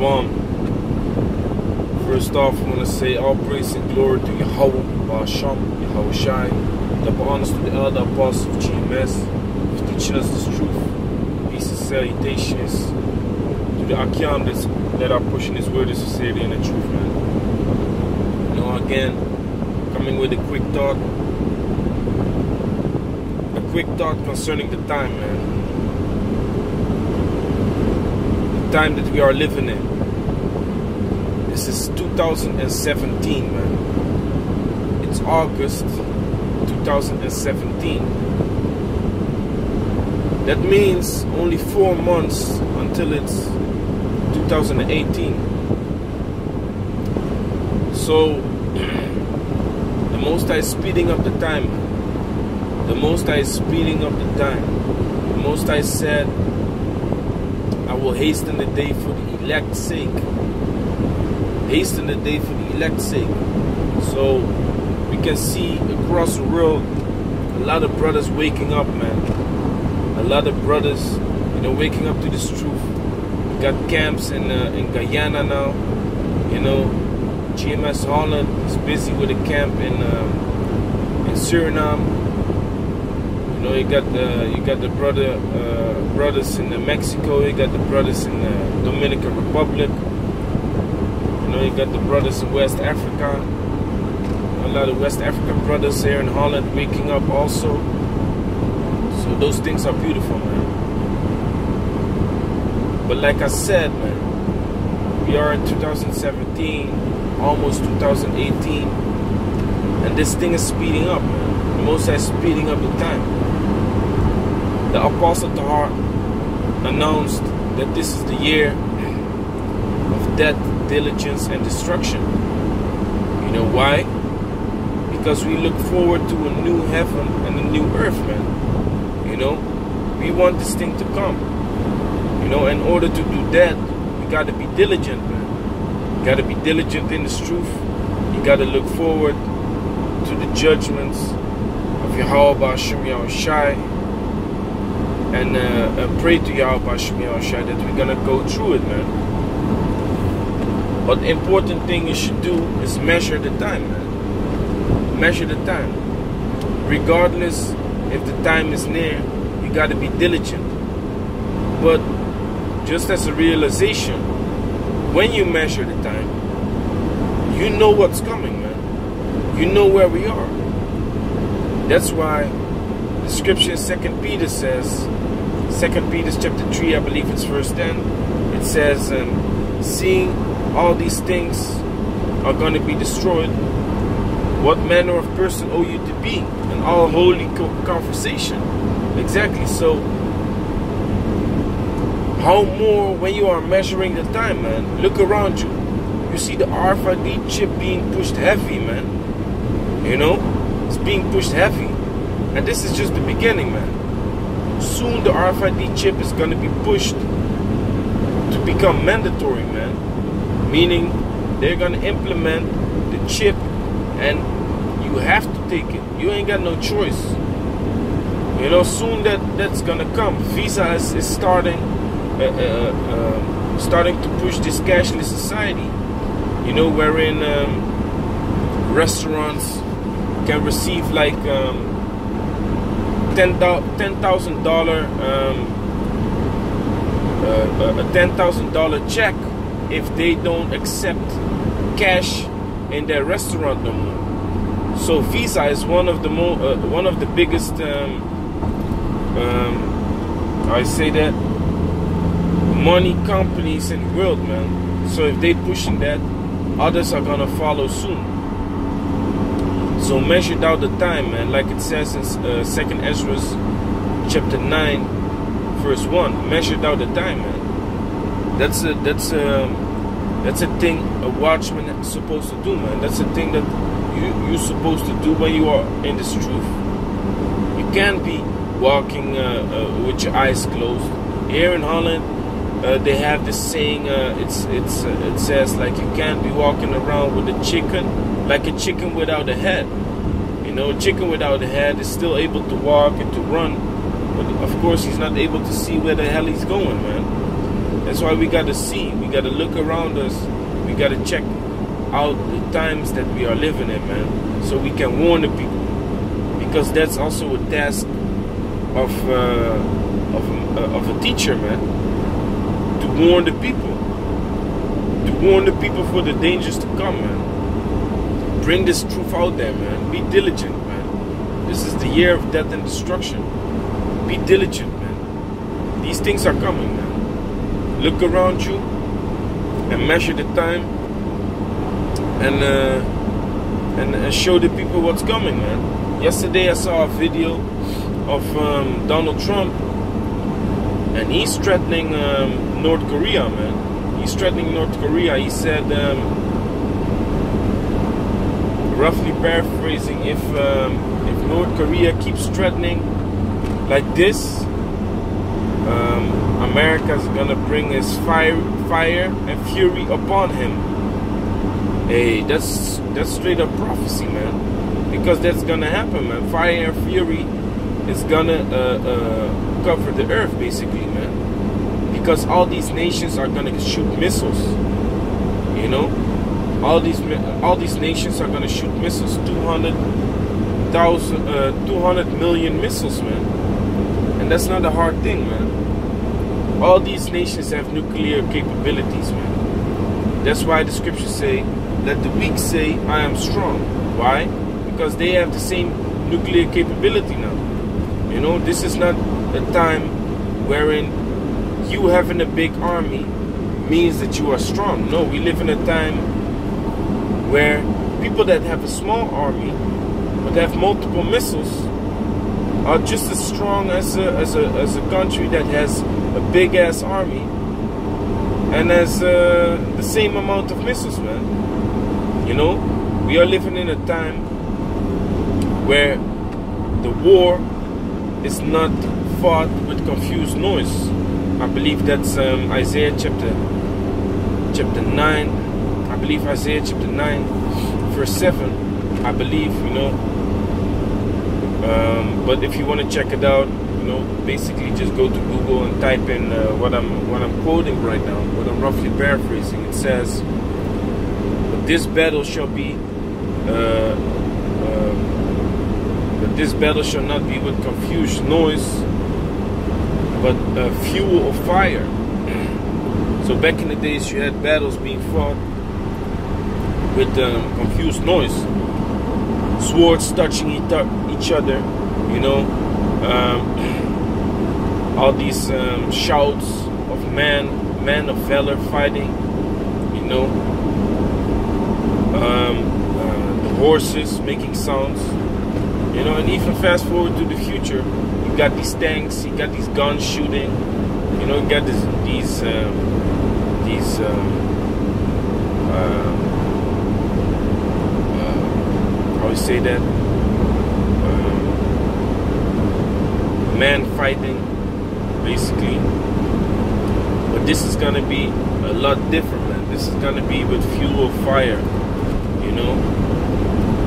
Shalom. First off, I want to say all praise and glory to Yahweh, Ba'asham, Yahweh Shai. Double honors to the elder apostle of GMS for teaching us this truth. Peace and salutations to the Akyam that are pushing this word of sincerity and the truth, man. You know, again, coming with a quick thought. A quick thought concerning the time, man. Time that we are living in. This is 2017, man. It's August 2017. That means only 4 months until it's 2018. So the Most High is speeding up the time. The Most High is speeding up the time. The Most High said, I will hasten the day for the elect's sake. Hasten the day for the elect's sake. So we can see across the world a lot of brothers waking up, man. A lot of brothers, you know, waking up to this truth. We got camps in Guyana now. You know, GMS Holland is busy with a camp in Suriname. You know, you got the brothers in Mexico. You got the brothers in the Dominican Republic. You know, you got the brothers in West Africa. A lot of West African brothers here in Holland waking up also. So those things are beautiful, man. But like I said, man, we are in 2017, almost 2018, and this thing is speeding up, man. The Most High is speeding up the time. The Apostle Tahar announced that this is the year of death, diligence, and destruction. You know why? Because we look forward to a new heaven and a new earth, man. You know, we want this thing to come. You know, in order to do that, you got to be diligent, man. You got to be diligent in this truth. You got to look forward to the judgments of Yahweh Ba'asham Yahweh Shai. And pray to Yahweh Ba'asham Yahweh Shai that we're gonna go through it, man. But the important thing you should do is measure the time, man. Measure the time. Regardless if the time is near, you gotta be diligent. But just as a realization, when you measure the time, you know what's coming, man. You know where we are. That's why the scripture in 2 Peter says, 2 Peter chapter 3, I believe it's verse 10, it says, seeing all these things are going to be destroyed, what manner of person owe you to be? In all holy conversation. Exactly. So how more when you are measuring the time, man? Look around you. You see the RFID chip being pushed heavy, man. You know, it's being pushed heavy. And this is just the beginning, man. Soon the RFID chip is going to be pushed to become mandatory, man. Meaning they're going to implement the chip and you have to take it. You ain't got no choice. You know, soon that's going to come. Visa is starting to push this cashless society. You know, wherein restaurants can receive like $10,000 check if they don't accept cash in their restaurant no more. So Visa is one of the biggest I say that money companies in the world, man. So if they pushing that, others are gonna follow soon. So measured out the time, man, like it says in 2nd Ezra chapter 9 verse 1. Measured out the time, man. That's a thing a watchman is supposed to do, man. That's a thing that you're supposed to do when you are in this truth. You can't be walking with your eyes closed. Here in Holland, they have this saying. It says like you can't be walking around with a chicken, like a chicken without a head. You know, a chicken without a head is still able to walk and to run, but of course he's not able to see where the hell he's going, man. That's why we gotta see. We gotta look around us. We gotta check out the times that we are living in, man, so we can warn the people. Because that's also a task of a teacher, man, to warn the people. To warn the people for the dangers to come, man. Bring this truth out there, man. Be diligent, man. This is the year of death and destruction. Be diligent, man. These things are coming, man. Look around you and measure the time and show the people what's coming, man. Yesterday I saw a video of Donald Trump, and he's threatening North Korea, man. He's threatening North Korea. He said, roughly paraphrasing, if North Korea keeps threatening like this, America's gonna bring his fire and fury upon him. Hey, that's straight up prophecy, man. Because that's gonna happen, man. Fire and fury is gonna cover the earth, basically, man. Because all these nations are gonna shoot missiles. You know, all these nations are gonna shoot missiles. 200 million missiles, man. And that's not a hard thing, man. All these nations have nuclear capabilities, man. That's why the scriptures say, let the weak say, I am strong. Why? Because they have the same nuclear capability now. You know, this is not a time wherein you having a big army means that you are strong. No, we live in a time where people that have a small army but have multiple missiles are just as strong as a country that has a big ass army and has the same amount of missiles, man. You know, we are living in a time where the war is not fought with confused noise. I believe that's Isaiah chapter 9. I believe Isaiah chapter 9 verse 7. I believe, you know. But if you want to check it out, you know, basically just go to Google and type in what I'm quoting right now, what I'm roughly paraphrasing. It says, "But this battle shall be, but this battle shall not be with confused noise, but fuel of fire." So back in the days, you had battles being fought with confused noise, swords touching each other, you know, all these shouts of men of valor fighting, you know, the horses making sounds, you know. And even fast forward to the future, you got these tanks, you got these guns shooting, you know, you got these how we say that, man fighting, basically. But this is gonna be a lot different, man. This is gonna be with fuel of fire, you know.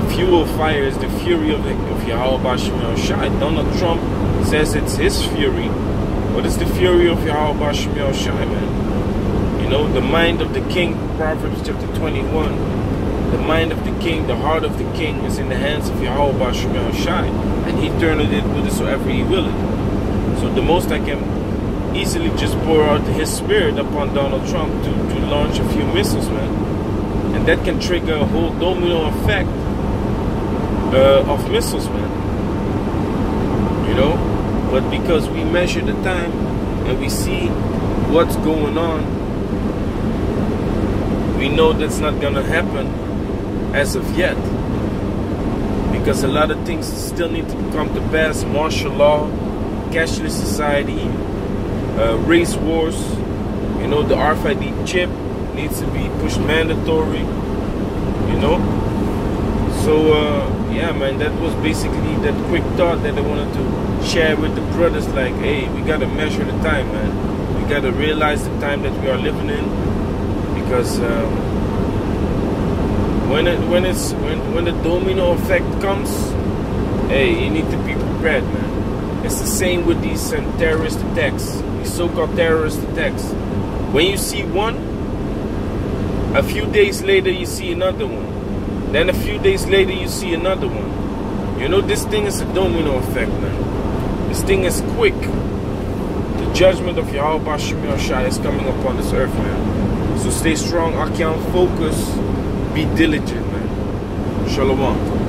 The fuel of fire is the fury of Yahweh Bashem El Shai. Donald Trump says it's his fury. What is the fury of Yahweh Bashem El Shai, man? You know, the mind of the king, Proverbs chapter 21. The mind of the king, the heart of the king is in the hands of Yahweh Bashem El Shai, and he turneth it whithersoever he willeth. So the most I can easily just pour out his spirit upon Donald Trump to launch a few missiles, man. And that can trigger a whole domino effect of missiles, man. You know? But because we measure the time and we see what's going on, we know that's not gonna happen as of yet, because a lot of things still need to come to pass. Martial law, cashless society, race wars, you know, the RFID chip needs to be pushed mandatory, you know. So yeah, man, that was basically that quick thought that I wanted to share with the brothers. Like, hey, we gotta measure the time, man. We gotta realize the time that we are living in, because when the domino effect comes, hey, you need to be prepared, man. It's the same with these terrorist attacks, these so-called terrorist attacks. When you see one, a few days later you see another one. Then a few days later you see another one. You know, this thing is a domino effect, man. This thing is quick. The judgment of Yahweh Bashim Yahushua is coming upon this earth, man. So stay strong, Akyam, focus, be diligent, man. Shalom.